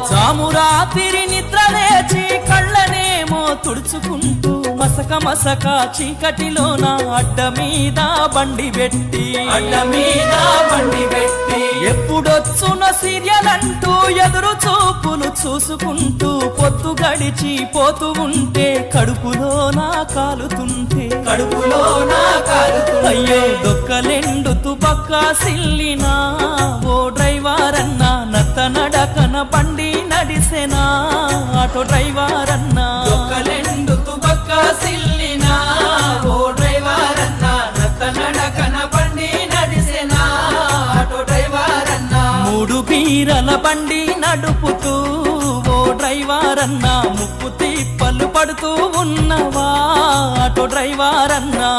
జామురాతిరి నిద్ర లేచి కళ్ళనేమో తుడుచుకుంటూ మసక మసక చీకటిలోన అడ్డ మీద బండి పెట్టి ఎప్పుడొచ్చున సీరియల్ అంటూ ఎదురు చూపులు చూసుకుంటూ పొద్దు గడిచి పోతూ ఉంటే కడుపులోన కాలుతుంటే అయ్యో దొక్కలెండుతూ పక్క సిల్లినా ఓ డ్రైవర్ అన్నా నత్త నడకన బండి నడిసెనా ఆటో డ్రైవర్ అన్నా దొక్కలెండుతూ పక్క సిల్లినా ఓ డ్రైవర్ అన్నా నత్త నడకన బండి నడిసెనా ఆటో డ్రైవర్ అన్నా మూడు బీరల బండి నడుపుతూ ఓ డ్రైవర్ అన్నా ముప్పు తిప్పలు పడుతూ ఉన్నవా ఆటో డ్రైవర్ అన్నా